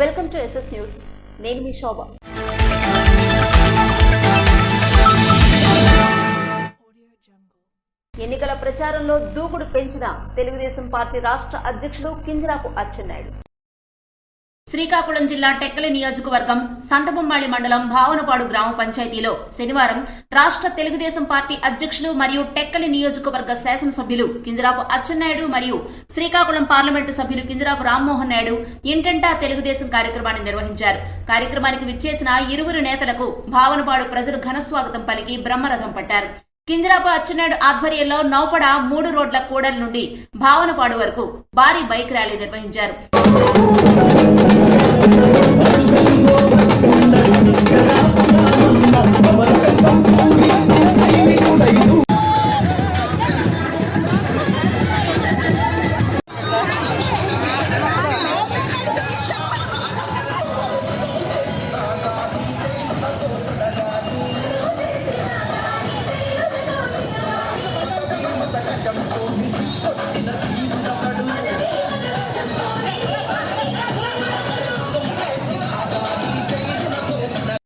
Welcome to SS news. నేను మీ శోభ. ఎన్నికల ప్రచారంలో దూకుడు పెంచిన తెలుగుదేశం పార్టీ రాష్ట్ర అధ్యక్షులు కింజరాపు అచ్చెన్నాయుడు. శ్రీకాకుళం జిల్లా టెక్కలి నియోజకవర్గం సంతబొమ్మాళి మండలం భావనపాడు గ్రామ పంచాయతీలో శనివారం రాష్ట్ర తెలుగుదేశం పార్టీ అధ్యక్షులు మరియు టెక్కలి నియోజకవర్గ శాసనసభ్యులు కింజరాపు అచ్చెన్నాయుడు మరియు శ్రీకాకుళం పార్లమెంటు సభ్యులు కింజరాపు రామ్మోహన్ నాయుడు ఇంటెంటా తెలుగుదేశం కార్యక్రమాన్ని నిర్వహించారు. కార్యక్రమానికి విచ్చేసిన ఇరువురు నేతలకు భావనపాడు ప్రజలు ఘనస్వాగతం పలికి బ్రహ్మరథం పట్టారు. కింజరాపు అచ్చెన్నాయుడు ఆధ్వర్యంలో నౌపడ 3 రోడ్ల కూడలి నుండి భావనపాడు వరకు భారీ బైక్ ర్యాలీ నిర్వహించారు.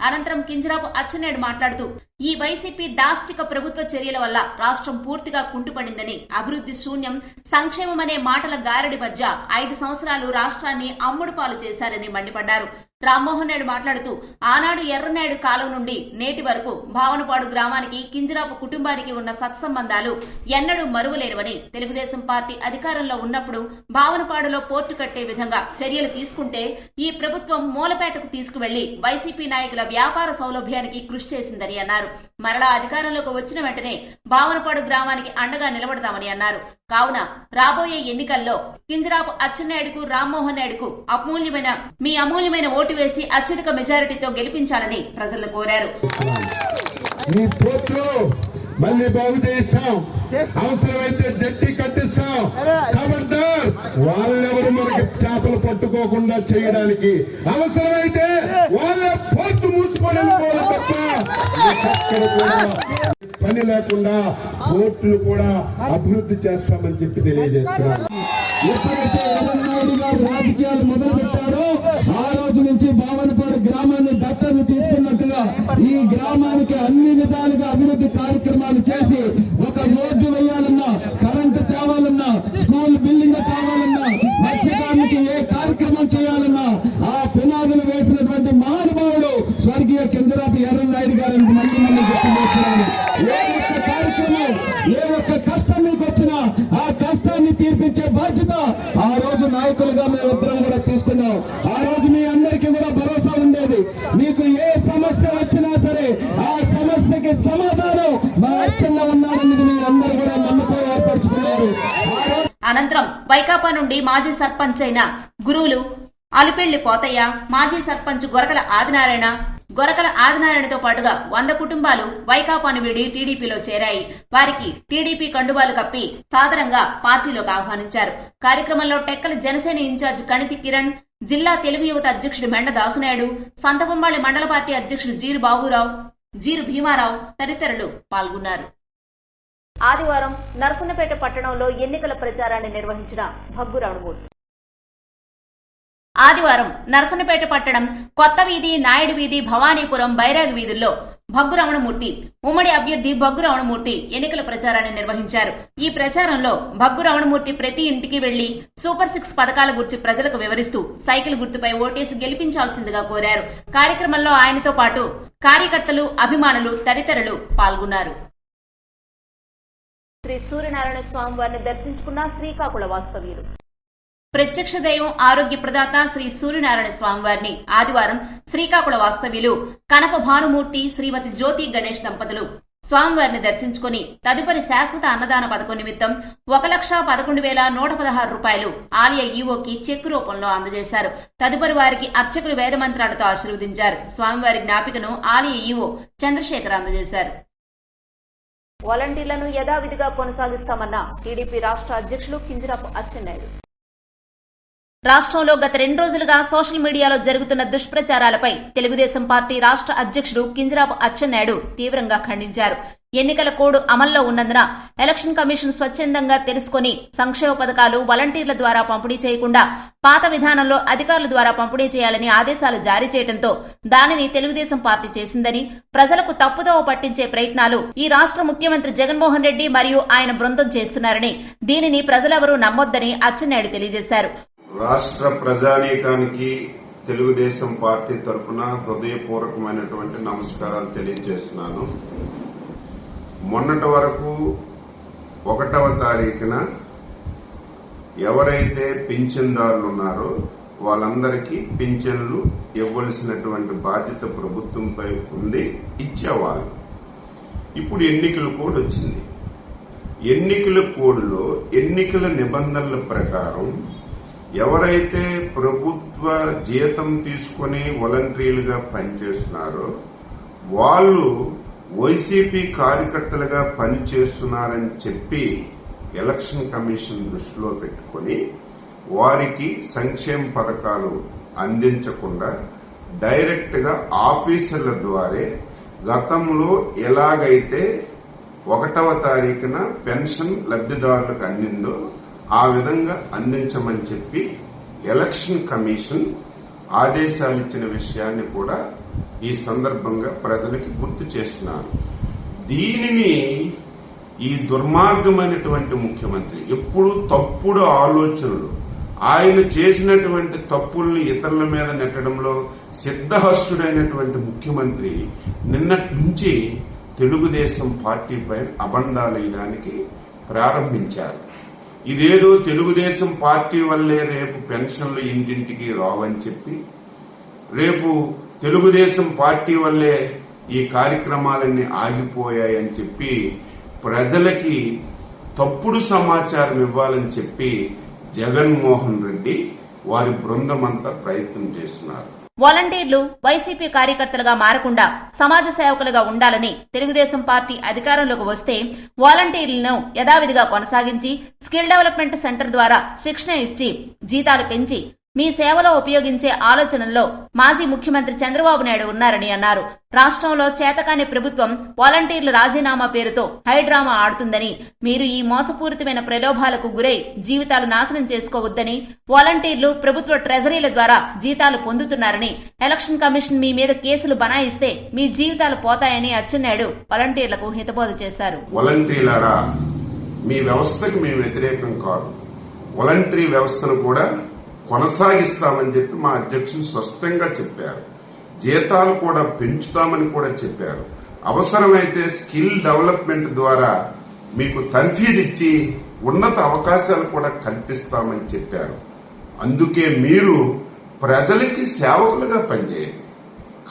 అనంతరం కింజరాపు అచ్చెన్నాయుడు మాట్లాడుతూ ఈ వైసీపీ దాష్టిక ప్రభుత్వ చర్యల వల్ల రాష్ట్రం పూర్తిగా కుంటుపడిందని, అభివృద్ధి శూన్యం, సంక్షేమం అనే మాటల గారడి మధ్య 5 సంవత్సరాలు రాష్ట్రాన్ని అమ్ముడు పాలు చేశారని మండిపడ్డారు. రామ్మోహన్ నాయుడు మాట్లాడుతూ ఆనాడు ఎర్రనాయుడు కాలం నుండి నేటి వరకు భావనపాడు గ్రామానికి కింజరాపు కుటుంబానికి ఉన్న సత్సంబంధాలు ఎన్నడూ మరువలేనివని, తెలుగుదేశం పార్టీ అధికారంలో ఉన్నప్పుడు భావనపాడులో పోర్టు కట్టే విధంగా చర్యలు తీసుకుంటే ఈ ప్రభుత్వం మూలపేటకు తీసుకువెళ్లి వైసీపీ నాయకుల వ్యాపార సౌలభ్యానికి కృషి చేసిందని అన్నారు. మరలా అధికారంలోకి వచ్చిన వెంటనే భావనపాడు గ్రామానికి అండగా నిలబడతామని అన్నారు. కావున రాబోయే ఎన్నికల్లో కింజరాపు అచ్చెన్నాయుడుకు, రామ్మోహన్ నాయుడుకు మీ అమూల్యమైన ఓటు వేసి అత్యధిక మెజారిటీతో గెలిపించాలని ప్రజలను కోరారు. మళ్ళీ బాగు చేయిస్తాం, అవసరమైతే జట్టి కట్టిస్తాం. ఖబర్దార్ వాళ్ళెవరు మనకి చేపలు పట్టుకోకుండా చేయడానికి, అవసరమైతే వాళ్ళ పోర్టు మూసుకొని వెళ్ళిపోవాలి తప్ప పని లేకుండా పోర్టులు కూడా అభివృద్ధి చేస్తామని చెప్పి తెలియజేస్తున్నారు. ఎప్పుడైతే ఎర్రనాయుడు గారు రాజకీయాలు మొదలు పెట్టారో ఆ రోజు నుంచి భావనపాడు గ్రామాన్ని దత్తత తీసుకున్నట్టుగా ఈ గ్రామానికి అన్ని విధాలుగా అభివృద్ధి కార్యక్రమాలు చేసి ఒక రోడ్డు వేయాలన్నా, కరెంటు తేవాలన్నా, స్కూల్ బిల్డింగ్ కావాలన్నా, మత్స్యకారునికి ఏ కార్యక్రమం చేయాలన్నా ఆ పునాదులు వేసినటువంటి మహానుభావుడు స్వర్గీయ కింజరాపు ఎర్రనాయుడు గారు మళ్ళీ గుర్తు చేస్తున్నారు. ఏ ఒక్క కార్యక్రమం, ఏ ఒక్క కష్టం మీకు వచ్చినా ఆ కష్టాన్ని తీర్పించే బాధ్యత ఆ రోజు నాయకులుగా మేము ఉత్తరం కూడా తీసుకున్నాం. ఆ రోజు మీ అందరికీ కూడా భరోసా ఉండేది. మీకు ఏ సమస్య వచ్చినా సరే ఆ సమస్యకి సమాధానం మా అచ్చెన్న ఉన్నారన్నది మీరందరూ కూడా నమ్మకం ఏర్పరచుకున్నారు. అనంతరం వైకాపా నుండి మాజీ సర్పంచ్ అయిన గురువులు అలిపెళ్లి పోతయ్య, మాజీ సర్పంచ్ గొరకల ఆదినారాయణతో పాటుగా 100 కుటుంబాలు వైకాపాను వీడి టీడీపీలో చేరాయి. వారికి టీడీపీ కండువాలు కప్పి సాదరంగా పార్టీలోకి ఆహ్వానించారు. కార్యక్రమంలో టెక్కలి జనసేన ఇన్ఛార్జ్ కణితి కిరణ్, జిల్లా తెలుగు యువత అధ్యక్షుడు మెండ దాసునాయుడు, సంతబొమ్మాళి మండల పార్టీ అధ్యక్షుడు జీరు భీమారావు తదితరులు పాల్గొన్నారు. ఆదివారం నరసన్నపేట పట్టణంలో ఎన్నికల ప్రచారాన్ని నిర్వహించిన భగ్గు రమణమూర్తి. ఆదివారం నరసన్నపేట పట్టణం కొత్త వీధి, నాయుడు వీధి, భవానీపురం, బైరాగి వీధుల్లో భగ్గు రమణమూర్తి, ఉమ్మడి అభ్యర్థి భగ్గు రమణమూర్తి ఎన్నికల ప్రచారాన్ని నిర్వహించారు. ఈ ప్రచారంలో భగ్గు రమణమూర్తి ప్రతి ఇంటికి వెళ్లి సూపర్ 6 పథకాల గురించి ప్రజలకు వివరిస్తూ సైకిల్ గుర్తుపై ఓటేసి గెలిపించాల్సిందిగా కోరారు. కార్యక్రమంలో ఆయనతో పాటు కార్యకర్తలు, అభిమానులు తదితరులు పాల్గొన్నారు. శ్రీ సూర్యనారాయణ స్వామి వారిని దర్శించుకున్న శ్రీకాకుళ వాస్తవ్యులు. ప్రత్యక్ష దైవం, ఆరోగ్య ప్రదాత శ్రీ సూర్యనారాయణ స్వామి వారిని ఆదివారం శ్రీకాకుళ వాస్తవ్యులు కనప భానుమూర్తి, శ్రీమతి జ్యోతి గణేష్ దంపతులు స్వామివారిని దర్శించుకుని తదుపరి శాశ్వత అన్నదాన పథకం నిమిత్తం 1,11,116 రూపాయలు ఆలయ ఈవోకి చెక్కు రూపంలో అందజేశారు. తదుపరి వారికి అర్చకులు వేదమంత్రాలతో ఆశీర్వదించారు. స్వామివారి జ్ఞాపికను ఆలయ ఈవో చంద్రశేఖర్ అందజేశారు. వాలంటీర్లను యథావిధిగా కొనసాగిస్తామన్న టీడీపీ రాష్ట్ర అధ్యక్షులు కింజరాపు అచ్చెన్నాయుడు. రాష్ట్రంలో గత 2 రోజులుగా సోషల్ మీడియాలో జరుగుతున్న దుష్ప్రచారాలపై తెలుగుదేశం పార్టీ రాష్ట్ర అధ్యక్షుడు కింజరాపు అచ్చెన్నాయుడు తీవ్రంగా ఖండించారు. ఎన్నికల కోడ్ అమల్లో ఉన్నందున ఎలక్షన్ కమిషన్ స్వచ్ఛందంగా తెలుసుకుని సంక్షేమ పథకాలు వాలంటీర్ల ద్వారా పంపిణీ చేయకుండా పాత విధానంలో అధికారుల ద్వారా పంపిణీ చేయాలని ఆదేశాలు జారీ చేయడంతో దానిని తెలుగుదేశం పార్టీ చేసిందని, ప్రజలకు తప్పుదోవ పట్టించే ప్రయత్నాలు ఈ రాష్ట్ర ముఖ్యమంత్రి జగన్మోహన్ రెడ్డి మరియు ఆయన బృందం చేస్తున్నారని, దీనిని ప్రజలెవరూ నమ్మొద్దని అచ్చెన్నాయుడు తెలియజేశారు. రాష్ట్ర ప్రజానీకానికి తెలుగుదేశం పార్టీ తరఫున హృదయపూర్వకమైనటువంటి నమస్కారాలు తెలియజేస్తున్నాను. మొన్నటి వరకు 1వ తారీఖున ఎవరైతే పింఛన్దారులు ఉన్నారో వాళ్ళందరికీ పింఛన్లు ఇవ్వాల్సినటువంటి బాధ్యత ప్రభుత్వంపై ఉంది, ఇచ్చేవాళ్ళు. ఇప్పుడు ఎన్నికల కోడ్ వచ్చింది. ఎన్నికల కోడ్లో ఎన్నికల నిబంధనల ప్రకారం ఎవరైతే ప్రభుత్వ జీతం తీసుకుని వాలంటీర్లుగా పనిచేస్తున్నారో వాళ్ళు వైసీపీ కార్యకర్తలుగా పనిచేస్తున్నారని చెప్పి ఎలక్షన్ కమిషన్ దృష్టిలో పెట్టుకుని వారికి సంక్షేమ పథకాలు అందించకుండా డైరెక్ట్ గా ఆఫీసర్ల ద్వారా గతంలో ఎలాగైతే 1వ తారీఖున పెన్షన్ లబ్ధిదారులకు అందిందో ఆ విధంగా అందించమని చెప్పి ఎలక్షన్ కమిషన్ ఆదేశాలు ఇచ్చిన విషయాన్ని కూడా ఈ సందర్భంగా ప్రజలకి గుర్తు చేస్తున్నారు. దీనిని ఈ దుర్మార్గమైనటువంటి ముఖ్యమంత్రి ఎప్పుడు తప్పుడు ఆలోచనలు, ఆయన చేసినటువంటి తప్పుల్ని ఇతరుల మీద నెట్టడంలో సిద్ధహస్తుడైనటువంటి ముఖ్యమంత్రి నిన్నటి నుంచి తెలుగుదేశం పార్టీపై అబండాలు వేయడానికి ప్రారంభించారు. ఇదేదో తెలుగుదేశం పార్టీ వల్లే రేపు పెన్షన్లు ఇంటింటికి రావని చెప్పి, రేపు తెలుగుదేశం పార్టీ వల్లే ఈ కార్యక్రమాలన్నీ ఆగిపోయాయని చెప్పి ప్రజలకి తప్పుడు సమాచారం ఇవ్వాలని చెప్పి జగన్మోహన్ రెడ్డి వారి బృందమంతా ప్రయత్నం చేస్తున్నారు. వాలంటీర్లు వైసీపీ కార్యకర్తలుగా మారకుండా సమాజ సేవకులుగా ఉండాలని తెలుగుదేశం పార్టీ అధికారంలోకి వస్తే వాలంటీర్లను యథావిధిగా కొనసాగించి స్కిల్ డెవలప్మెంట్ సెంటర్ ద్వారా శిక్షణ ఇచ్చి జీతాలు పెంచి మీ సేవలో ఉపయోగించే ఆలోచనల్లో మాజీ ముఖ్యమంత్రి చంద్రబాబు నాయుడు ఉన్నారని అన్నారు. రాష్ట్రంలో చేతకాని ప్రభుత్వం వాలంటీర్ల రాజీనామా పేరుతో హైడ్రామా ఆడుతుందని, మీరు ఈ మోసపూరితమైన ప్రలోభాలకు గురై జీవితాలు నాశనం చేసుకోవద్దని, వాలంటీర్లు ప్రభుత్వ ట్రెజరీల ద్వారా జీతాలు పొందుతున్నారని, ఎలక్షన్ కమిషన్ మీ మీద కేసులు బనాయిస్తే మీ జీవితాలు పోతాయని అచ్చెన్నాయుడు వాలంటీర్లకు హితబోధ చేశారు. వాలంటీర్లారా, మీ వ్యవస్థకు మేము వ్యతిరేకం కాదు, వాలంటరీ వ్యవస్థను కూడా కొనసాగిస్తామని చెప్పి మా అధ్యక్షులు స్పష్టంగా చెప్పారు. జీతాలు కూడా పెంచుతామని కూడా చెప్పారు. అవసరమైతే స్కిల్ డెవలప్మెంట్ ద్వారా మీకు తర్ఫీదు ఇచ్చి ఉన్నత అవకాశాలు కూడా కల్పిస్తామని చెప్పారు. అందుకే మీరు ప్రజలకి సేవకులుగా పనిచేయండి.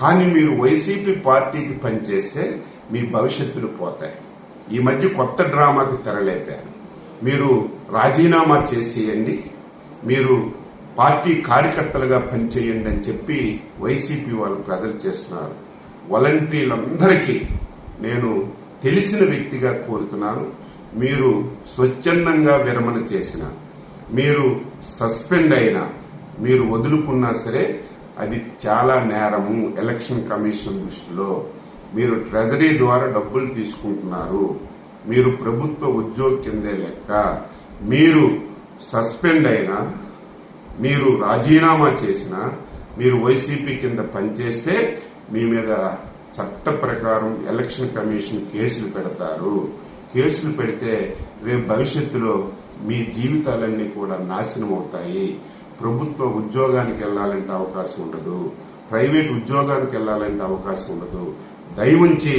కానీ మీరు వైసీపీ పార్టీకి పనిచేస్తే మీ భవిష్యత్తులు పోతాయి. ఈ మధ్య కొత్త డ్రామాకి తెరలేపారు. మీరు రాజీనామా చేసేయండి, మీరు పార్టీ కార్యకర్తలుగా పనిచేయండి అని చెప్పి వైసీపీ వాళ్ళు ప్రజలు చేస్తున్నారు. వాలంటీర్లందరికీ నేను తెలిసిన వ్యక్తిగా కోరుతున్నాను, మీరు స్వచ్ఛందంగా విరమణ చేసిన, మీరు సస్పెండ్ అయినా, మీరు వదులుకున్నా సరే అది చాలా నేరము. ఎలక్షన్ కమిషన్ దృష్టిలో మీరు ట్రెజరీ ద్వారా డబ్బులు తీసుకుంటున్నారు, మీరు ప్రభుత్వ ఉద్యోగి కిందే లెక్క. మీరు సస్పెండ్ అయినా, మీరు రాజీనామా చేసినా, మీరు వైసీపీ కింద పనిచేస్తే మీ మీద చట్ట ప్రకారం ఎలక్షన్ కమిషన్ కేసులు పెడతారు. కేసులు పెడితే రేపు భవిష్యత్తులో మీ జీవితాలన్నీ కూడా నాశనం అవుతాయి. ప్రభుత్వ ఉద్యోగానికి వెళ్లాలంటే అవకాశం ఉండదు, ప్రైవేట్ ఉద్యోగానికి వెళ్లాలంటే అవకాశం ఉండదు. దయవుంచి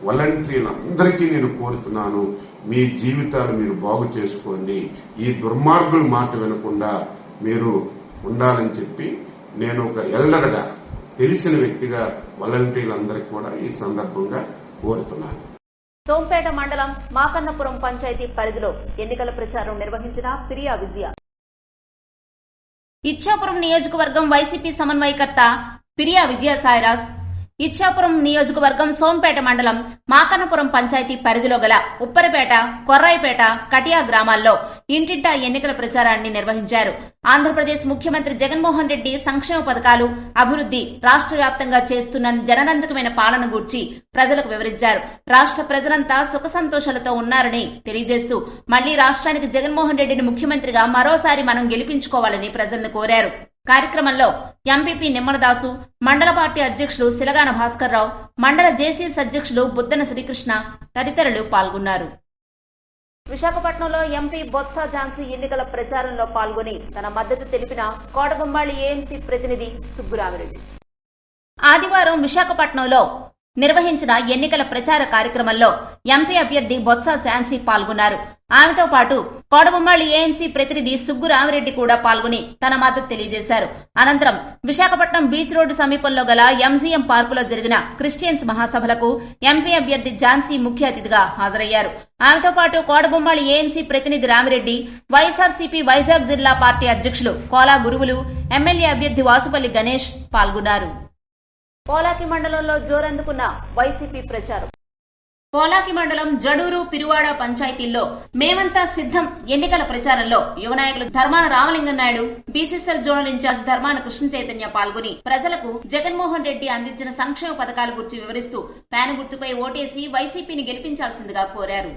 వాలంటీర్లందరికీ నేను కోరుతున్నాను, మీ జీవితాలు మీరు బాగు చేసుకోండి. ఈ దుర్మార్గుల మాట వినకుండా మీరు ఉండాలని చెప్పి నేను ఒక ఎల్డర్గా, తెలిసిన వ్యక్తిగా వాలంటీర్లందరికీ కూడా ఈ సందర్భంగా కోరుతున్నాను. సోంపేట మండలం మాకన్నపురం పంచాయతీ పరిధిలో ఎన్నికల ప్రచారం నిర్వహించిన పిరియా విజయ. ఇచ్చాపురం నియోజకవర్గం వైసీపీ సమన్వయకర్త పిరియా విజయసాయిరాజ్ ఇచ్చాపురం నియోజకవర్గం సోంపేట మండలం మాకన్నపురం పంచాయతీ పరిధిలో గల ఉప్పరపేట, కొర్రాయిపేట, కటియా గ్రామాల్లో ఇంటింటా ఎన్నికల ప్రచారాన్ని నిర్వహించారు. ఆంధ్రప్రదేశ్ ముఖ్యమంత్రి జగన్మోహన్ రెడ్డి సంక్షేమ పథకాలు, అభివృద్ధి, రాష్ట్ర వ్యాప్తంగా చేస్తున్న జనరంజకమైన పాలన గూర్చి ప్రజలకు వివరించారు. రాష్ట్ర ప్రజలంతా సుఖ సంతోషాలతో ఉన్నారని తెలియజేస్తూ మళ్లీ రాష్ట్రానికి జగన్మోహన్ రెడ్డిని ముఖ్యమంత్రిగా మరోసారి మనం గెలిపించుకోవాలని ప్రజలను కోరారు. కార్యక్రమంలో ఎంపీపీ నిమ్మలదాసు, మండల పార్టీ అధ్యక్షులు సిలగాన భాస్కర్రావు, మండల జేసీఎస్ అధ్యక్షులు బుద్దన శ్రీకృష్ణ తదితరులు పాల్గొన్నారు. విశాఖపట్నంలో ఎంపీ బొత్స ఝాన్సీ ఎన్నికల ప్రచారంలో పాల్గొని తన మద్దతు తెలిపిన కోటబొమ్మాళి ఏఎంసీ ప్రతినిధి సుబ్బురామిరెడ్డి ఆదివారం విశాఖపట్నంలో నిర్వహించిన ఎన్నికల ప్రచార కార్యక్రమంలో ఎంపీ అభ్యర్థి బొత్స ఝాన్సీ పాల్గొన్నారు. ఆమెతో పాటు కోటబొమ్మాళి ఏఎంసీ ప్రతినిధి సుబ్బురామిరెడ్డి కూడా పాల్గొని తన మద్దతు తెలియజేశారు. అనంతరం విశాఖపట్నం బీచ్ రోడ్డు సమీపంలో గల ఎంజీఎం పార్కులో జరిగిన క్రిస్టియన్స్ మహాసభలకు ఎంపీ అభ్యర్థి ఝాన్సీ ముఖ్య అతిథిగా హాజరయ్యారు. ఆమెతో పాటు కోటబొమ్మాళి ఏఎంసీ ప్రతినిధి రామిరెడ్డి, వైఎస్ఆర్సీపీ వైజాగ్ జిల్లా పార్టీ అధ్యక్షులు కోలా గురువులు, ఎమ్మెల్యే అభ్యర్థి వాసుపల్లి గణేష్ పాల్గొన్నారు. పోలాకి మండలంలో జోరందుకున్న వైసీపీ ప్రచారం. పోలాకి మండలం జడూరు, పిరువాడ పంచాయతీల్లో మేమంతా సిద్దం ఎన్నికల ప్రచారంలో యువ నాయకులు Dharmana Ramalingam Naidu, BCCL zonal incharge Dharmana Krishna Chaitanya పాల్గొని ప్రజలకు జగన్మోహన్ రెడ్డి అందించిన సంక్షేమ పథకాల గురించి వివరిస్తూ ఫ్యాన్ గుర్తుపై ఓటేసి వైసీపీని గెలిపించాల్సిందిగా కోరారు.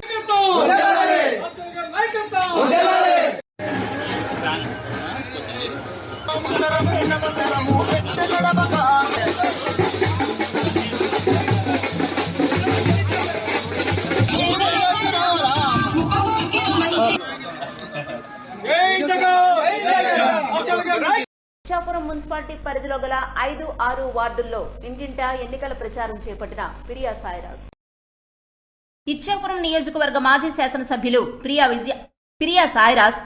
ఇచ్చాపురం మున్సిపాలిటీ పరిధిలో గల 5, 6 వార్డుల్లో ఇంటింటా ఎన్నికల ప్రచారం చేపట్టిన ప్రియా సాయిరాజ్. ఇచ్చాపురం నియోజకవర్గ మాజీ శాసనసభ్యులు ప్రియా సాయిరాజ్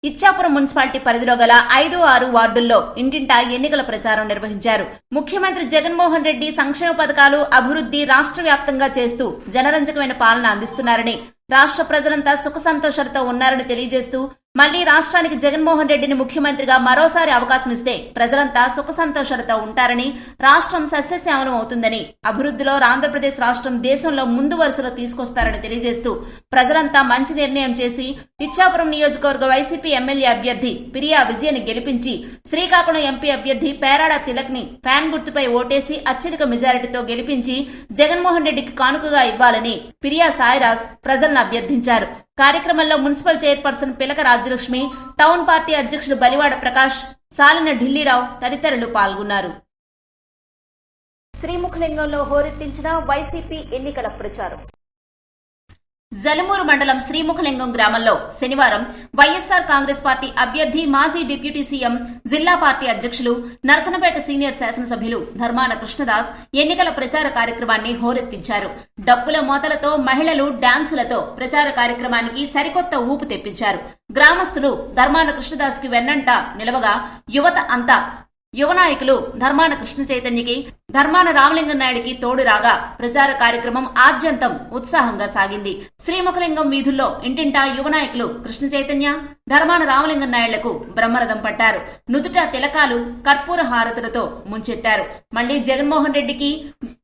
ఇచ్చాపురం మున్సిపాలిటీ పరిధిలో గల 5, 6 వార్డుల్లో ఇంటింటా ఎన్నికల ప్రచారం నిర్వహించారు. ముఖ్యమంత్రి జగన్మోహన్ రెడ్డి సంక్షేమ పథకాలు, అభివృద్ధి రాష్ట్ర వ్యాప్తంగా చేస్తూ జనరంజకమైన పాలన అందిస్తున్నారని, రాష్ట్ర ప్రజలంతా సుఖ సంతోషాలతో ఉన్నారని తెలియజేస్తూ మళ్లీ రాష్ట్రానికి జగన్మోహన్ రెడ్డిని ముఖ్యమంత్రిగా మరోసారి అవకాశం ఇస్తే ప్రజలంతా సుఖ సంతోషాలతో ఉంటారని, రాష్ట్రం సస్యశ్యామలం అవుతుందని, అభివృద్ధిలో ఆంధ్రప్రదేశ్ రాష్ట్రం దేశంలో ముందు వరుసలో తీసుకొస్తారని తెలియజేస్తూ ప్రజలంతా మంచి నిర్ణయం చేసి ఇచ్చాపురం నియోజకవర్గ వైసీపీ ఎమ్మెల్యే అభ్యర్థి పిరియా విజయని గెలిపించి శ్రీకాకుళం ఎంపీ అభ్యర్థి పేరాడ తిలక్ ని ఫ్యాన్ గుర్తుపై ఓటేసి అత్యధిక మెజారిటీతో గెలిపించి జగన్మోహన్ రెడ్డికి కానుకగా ఇవ్వాలని పిరియా సాయిరాజ్ ప్రజలను అభ్యర్థించారు. కార్యక్రమంలో మున్సిపల్ చైర్పర్సన్ పిలక రాజ్యలక్ష్మి, టౌన్ పార్టీ అధ్యక్షుడు బలివాడ ప్రకాష్, సాలిన ఢిల్లీరావు తదితరులు పాల్గొన్నారు. శ్రీముఖలింగంలో హోరెత్తించిన వైసీపీ ఎన్నికల ప్రచారం. జలమూరు మండలం శ్రీముఖలింగం గ్రామంలో శనివారం వైఎస్సార్ కాంగ్రెస్ పార్టీ అభ్యర్థి, మాజీ డిప్యూటీ సీఎం, జిల్లా పార్టీ అధ్యక్షులు, నరసనపేట సీనియర్ శాసనసభ్యులు ధర్మాన కృష్ణదాస్ ఎన్నికల ప్రచార కార్యక్రమాన్ని హోరెత్తించారు. డప్పుల మోతలతో, మహిళలు డాన్సులతో ప్రచార కార్యక్రమానికి సరికొత్త ఊపు తెప్పించారు. గ్రామస్తులు ధర్మాన కృష్ణదాస్ కి వెన్నంట నిలవగా యువత అంతా యువ నాయకులు ధర్మాన కృష్ణ చైతన్యకి, ధర్మాన రామలింగం నాయుడికి తోడు రాగా ప్రచార కార్యక్రమం ఆద్యంతం ఉత్సాహంగా సాగింది. శ్రీముఖలింగం వీధుల్లో ఇంటింటా యువ నాయకులు కృష్ణ చైతన్య, ధర్మాన రామలింగం నాయుళ్లకు బ్రహ్మరథం పట్టారు. నుదుట తిలకాలు, కర్పూర హారతులతో ముంచెత్తారు. మళ్లీ జగన్మోహన్ రెడ్డికి,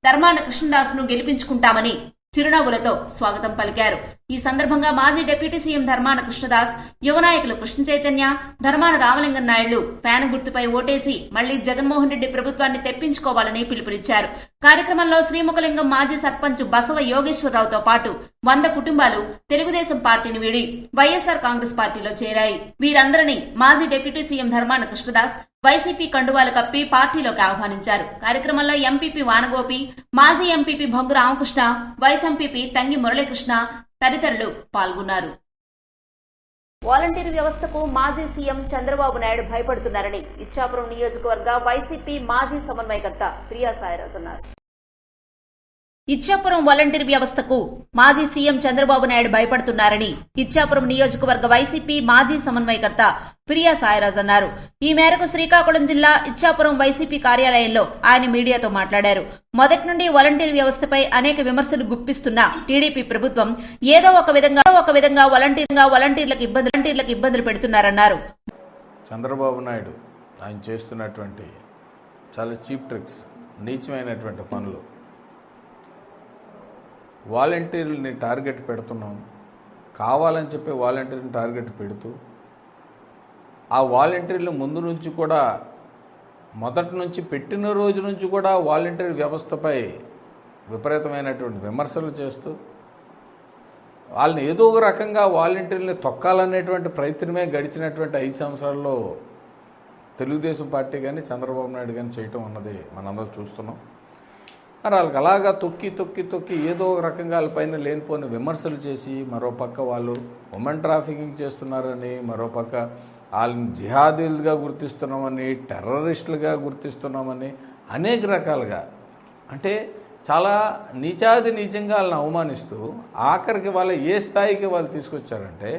ధర్మాన కృష్ణదాస్ ను గెలిపించుకుంటామని చిరునవ్వులతో స్వాగతం పలికారు. ఈ సందర్భంగా మాజీ డిప్యూటీ సీఎం ధర్మాన కృష్ణదాస్, యువ నాయకులు కృష్ణ చైతన్య, ధర్మాన రామలింగం నాయుళ్లు ఫ్యాన్ గుర్తుపై ఓటేసి మళ్లీ జగన్మోహన్ రెడ్డి ప్రభుత్వాన్ని తెప్పించుకోవాలని పిలుపునిచ్చారు. కార్యక్రమంలో శ్రీముఖలింగం మాజీ సర్పంచ్ బసవ యోగేశ్వరరావుతో పాటు 100 కుటుంబాలు తెలుగుదేశం పార్టీని వీడి వైఎస్సార్ కాంగ్రెస్ పార్టీలో చేరాయి. వీరందరినీ మాజీ డిప్యూటీ సీఎం ధర్మాన కృష్ణదాస్ వైసీపీ కండువాలు కప్పి పార్టీలోకి ఆహ్వానించారు. కార్యక్రమంలో ఎంపీపీ వానగోపి, మాజీ MPP Boggu Ramakrishna, vice MPP Tangi Muralikrishna తదితరులు పాల్గొన్నారు. వాలంటీర్ వ్యవస్థకు మాజీ సీఎం చంద్రబాబు నాయుడు భయపడుతున్నారని ఇచ్చాపురం నియోజకవర్గ వైసీపీ మాజీ సమన్వయకర్త ప్రియా సాయిరాజ్ అన్నారు. ఇచ్చాపురం వాలంటీర్ వ్యవస్థకు మాజీ సీఎం చంద్రబాబు నాయుడు భయపడుతున్నారని ఇచ్చాపురం నియోజకవర్గ వైసీపీ మాజీ సమన్వయకర్త ప్రియా సాయిరాజ్ అన్నారు. ఈ మేరకు శ్రీకాకుళం జిల్లా ఇచ్చాపురం వైసీపీ కార్యాలయంలో ఆయన మీడియాతో మాట్లాడారు. మొదటి నుండి వాలంటీర్ వ్యవస్థపై అనేక విమర్శలు గుప్పిస్తున్న టీడీపీ ప్రభుత్వం ఏదో ఒక విధంగా వాలంటీర్లకు ఇబ్బందులు పెడుతున్నారన్నారు. చంద్రబాబు నాయుడు ఆయన చేస్తున్నటువంటి చాలా చీప్ ట్రిక్స్ నీచమైనటువంటి పనులు. వాలంటీర్లని టార్గెట్ పెడుతున్నాం, కావాలని చెప్పి వాలంటీర్ని టార్గెట్ పెడుతూ ఆ వాలంటీర్లు ముందు నుంచి కూడా మొదటి నుంచి పెట్టిన రోజు నుంచి కూడా వాలంటీర్ వ్యవస్థపై విపరీతమైనటువంటి విమర్శలు చేస్తూ వాళ్ళని ఏదో ఒక రకంగా వాలంటీర్ని తొక్కాలనేటువంటి ప్రయత్నమే గడిచినటువంటి 5 సంవత్సరాల్లో తెలుగుదేశం పార్టీ కానీ చంద్రబాబు నాయుడు కానీ చేయటం అన్నది మనందరూ చూస్తున్నాం. మరి వాళ్ళకి అలాగా తొక్కి ఏదో ఒక రకంగా వాళ్ళపైన లేనిపోయిన విమర్శలు చేసి, మరోపక్క వాళ్ళు ఉమెన్ ట్రాఫికింగ్ చేస్తున్నారని, మరోపక్క వాళ్ళని జిహాదీలుగా గుర్తిస్తున్నామని, టెర్రరిస్టులుగా గుర్తిస్తున్నామని అనేక రకాలుగా అంటే చాలా నీచాంగా వాళ్ళని అవమానిస్తూ ఆఖరికి వాళ్ళ ఏ స్థాయికి వాళ్ళు తీసుకొచ్చారంటే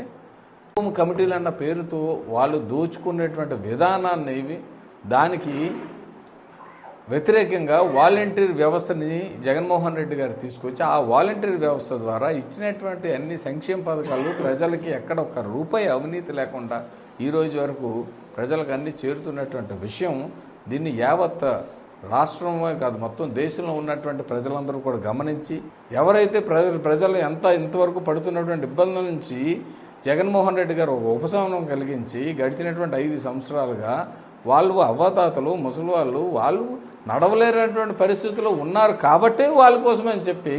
కమిటీలు అన్న పేరుతో వాళ్ళు దోచుకునేటువంటి విధానాన్ని దానికి వ్యతిరేకంగా వాలంటీర్ వ్యవస్థని జగన్మోహన్ రెడ్డి గారు తీసుకొచ్చి ఆ వాలంటీర్ వ్యవస్థ ద్వారా ఇచ్చినటువంటి అన్ని సంక్షేమ పథకాలు ప్రజలకి ఎక్కడ ఒక్క రూపాయి అవినీతి లేకుండా ఈ రోజు వరకు ప్రజలకు అన్ని చేరుతున్నటువంటి విషయం. దీన్ని యావత్ రాష్ట్రమే కాదు మొత్తం దేశంలో ఉన్నటువంటి ప్రజలందరూ కూడా గమనించి ఎవరైతే ప్రజలు ఇంతవరకు పడుతున్నటువంటి ఇబ్బందుల నుంచి జగన్మోహన్ రెడ్డి గారు ఒక ఉపశమనం కలిగించి గడిచినటువంటి 5 సంవత్సరాలుగా వాళ్ళు అవ్వతాతలు ముసలి వాళ్ళు నడవలేనటువంటి పరిస్థితుల్లో ఉన్నారు కాబట్టే వాళ్ళ కోసమని చెప్పి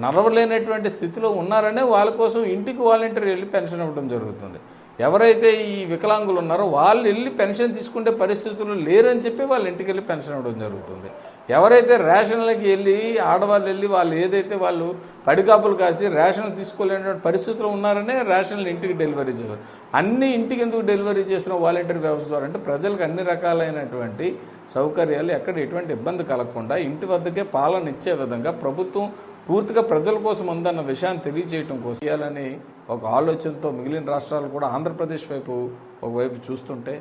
నడవలేనటువంటి స్థితిలో ఉన్నారనే వాళ్ళ కోసం ఇంటికి వాలంటీర్ వెళ్ళి పెన్షన్ ఇవ్వడం జరుగుతుంది. ఎవరైతే ఈ వికలాంగులు ఉన్నారో వాళ్ళు వెళ్ళి పెన్షన్ తీసుకునే పరిస్థితులు లేరని చెప్పి వాళ్ళ ఇంటికి వెళ్ళి పెన్షన్ ఇవ్వడం జరుగుతుంది. ఎవరైతే రేషన్లకి వెళ్ళి ఆడవాళ్ళు వెళ్ళి వాళ్ళు ఏదైతే వాళ్ళు పడికాపులు కాసి రేషన్లు తీసుకోలేనటువంటి పరిస్థితులు ఉన్నారనే రేషన్లు ఇంటికి డెలివరీ చేస్తారు. అన్ని ఇంటికి ఎందుకు డెలివరీ చేసిన వాలంటీర్ వ్యవస్థ ద్వారా అంటే ప్రజలకు అన్ని రకాలైనటువంటి సౌకర్యాలు ఎక్కడ ఎటువంటి ఇబ్బంది కలగకుండా ఇంటి వద్దకే పాలన ఇచ్చే విధంగా ప్రభుత్వం పూర్తిగా ప్రజల కోసం ఉందన్న విషయాన్ని తెలియజేయడం కోసం చేయాలని ఒక ఆలోచనతో మిగిలిన రాష్ట్రాలు కూడా ఆంధ్రప్రదేశ్ వైపు ఒకవైపు చూస్తుంటే,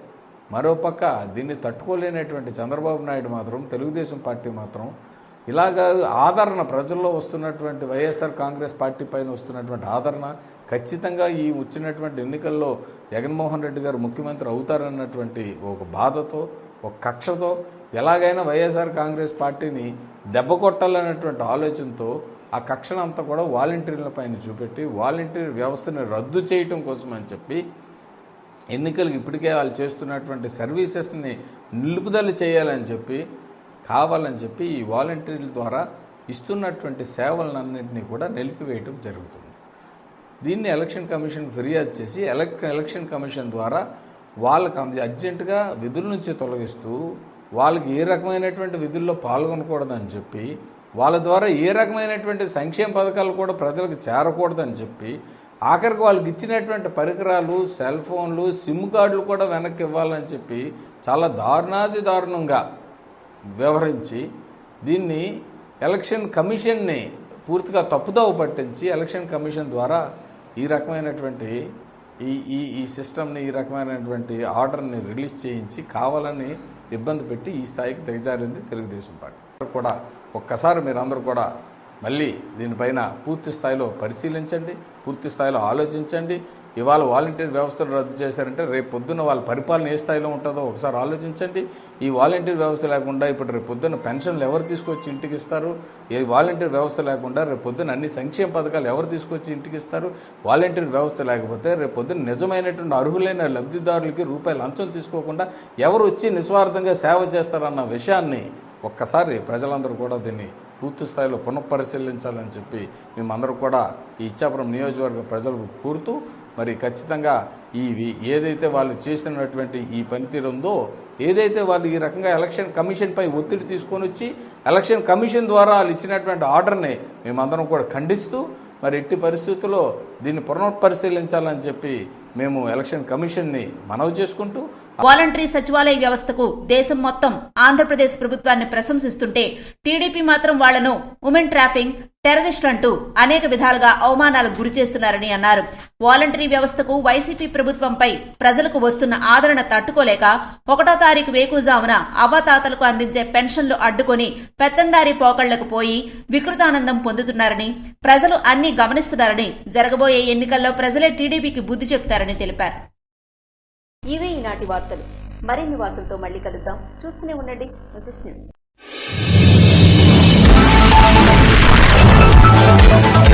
మరోపక్క దీన్ని తట్టుకోలేనటువంటి చంద్రబాబు నాయుడు మాత్రం తెలుగుదేశం పార్టీ మాత్రం ఇలాగా ఆదరణ ప్రజల్లో వస్తున్నటువంటి వైఎస్ఆర్ కాంగ్రెస్ పార్టీ పైన వస్తున్నటువంటి ఆదరణ ఖచ్చితంగా ఈ వచ్చినటువంటి ఎన్నికల్లో జగన్మోహన్ రెడ్డి గారు ముఖ్యమంత్రి అవుతారన్నటువంటి ఒక బాధతో ఒక కక్షతో ఎలాగైనా వైఎస్ఆర్ కాంగ్రెస్ పార్టీని దెబ్బ కొట్టాలన్నటువంటి ఆలోచనతో ఆ కక్షనంతా కూడా వాలంటీర్ల పైన చూపెట్టి వాలంటీర్ వ్యవస్థని రద్దు చేయటం కోసం అని చెప్పి ఎన్నికలకు ఇప్పటికే వాళ్ళు చేస్తున్నటువంటి సర్వీసెస్ని నిలుపుదల చేయాలని చెప్పి కావాలని చెప్పి ఈ వాలంటీర్ల ద్వారా ఇస్తున్నటువంటి సేవలన్నింటినీ కూడా నిలిపివేయటం జరుగుతుంది. దీన్ని ఎలక్షన్ కమిషన్ ఫిర్యాదు చేసి ఎలక్షన్ కమిషన్ ద్వారా వాళ్ళకి అర్జెంటుగా విధుల నుంచి తొలగిస్తూ వాళ్ళకి ఏ రకమైనటువంటి విధుల్లో పాల్గొనకూడదని చెప్పి వాళ్ళ ద్వారా ఏ రకమైనటువంటి సంక్షేమ పథకాలు కూడా ప్రజలకు చేరకూడదని చెప్పి ఆఖరికి వాళ్ళకి ఇచ్చినటువంటి పరికరాలు సెల్ ఫోన్లు సిమ్ కార్డులు కూడా వెనక్కి ఇవ్వాలని చెప్పి చాలా దారుణంగా వ్యవహరించి దీన్ని ఎలక్షన్ కమిషన్ని పూర్తిగా తప్పుదోవ పట్టించి ఎలక్షన్ కమిషన్ ద్వారా ఈ రకమైనటువంటి ఈ సిస్టమ్ని ఈ రకమైనటువంటి ఆర్డర్ని రిలీజ్ చేయించి కావాలని ఇబ్బంది పెట్టి ఈ స్థాయికి దిగజారింది తెలుగుదేశం పార్టీ. కూడా ఒక్కసారి మీరందరూ కూడా మళ్ళీ దీనిపైన పూర్తి స్థాయిలో పరిశీలించండి, పూర్తి స్థాయిలో ఆలోచించండి. ఇవాళ వాలంటీర్ వ్యవస్థను రద్దు చేశారంటే రేపు పొద్దున్న వాళ్ళ పరిపాలన ఏ స్థాయిలో ఉంటుందో ఒకసారి ఆలోచించండి. ఈ వాలంటీర్ వ్యవస్థ లేకుండా ఇప్పుడు రేపు పొద్దున్న పెన్షన్లు ఎవరు తీసుకొచ్చి ఇంటికి ఇస్తారు? ఈ వాలంటీర్ వ్యవస్థ లేకుండా రేపు పొద్దున్న అన్ని సంక్షేమ పథకాలు ఎవరు తీసుకొచ్చి ఇంటికి ఇస్తారు? వాలంటీర్ వ్యవస్థ లేకపోతే రేపు పొద్దున్న నిజమైనటువంటి అర్హులైన లబ్ధిదారులకి రూపాయలు లంచం తీసుకోకుండా ఎవరు వచ్చి నిస్వార్థంగా సేవ చేస్తారన్న విషయాన్ని ఒక్కసారి ప్రజలందరూ కూడా దీన్ని పూర్తి స్థాయిలో పునఃపరిశీలించాలని చెప్పి మేమందరూ కూడా ఈ ఇచ్చాపురం నియోజకవర్గ ప్రజలకు కోరుతూ మరి ఖచ్చితంగా ఏదైతే వాళ్ళు చేసినటువంటి ఈ పనితీరు ఉందో ఏదైతే వాళ్ళు ఈ రకంగా ఎలక్షన్ కమిషన్పై ఒత్తిడి తీసుకొని వచ్చి ఎలక్షన్ కమిషన్ ద్వారా వాళ్ళు ఇచ్చినటువంటి ఆర్డర్ని మేమందరం కూడా ఖండిస్తూ మరి ఎట్టి పరిస్థితుల్లో దీన్ని పునఃపరిశీలించాలని చెప్పి మేము ఎలక్షన్ కమిషన్ని మనవి చేసుకుంటూ వాలంటరీ సచివాలయ వ్యవస్థకు దేశం మొత్తం ఆంధ్రప్రదేశ్ ప్రభుత్వాన్ని ప్రశంసిస్తుంటే టీడీపీ మాత్రం వాళ్లను ఉమెన్ ట్రాఫింగ్, టెర్రరిస్ట్ అంటూ అనేక విధాలుగా అవమానాలకు గురి చేస్తున్నారని అన్నారు. వాలంటరీ వ్యవస్థకు వైసీపీ ప్రభుత్వంపై ప్రజలకు వస్తున్న ఆదరణ తట్టుకోలేక 1వ తారీఖు వేకుజామున అవ్వాతాతలకు అందించే పెన్షన్లు అడ్డుకొని పెత్తందారీ పోకళ్లకు పోయి వికృతానందం పొందుతున్నారని, ప్రజలు అన్ని గమనిస్తున్నారని, జరగబోయే ఎన్నికల్లో ప్రజలే టీడీపీకి బుద్ధి చెప్తారని తెలిపారు. ఇవే ఈనాటి వార్తలు. మరిన్ని వార్తలతో మళ్ళీ కలుద్దాం. చూస్తూనే ఉండండి. చేస్తున్నారు.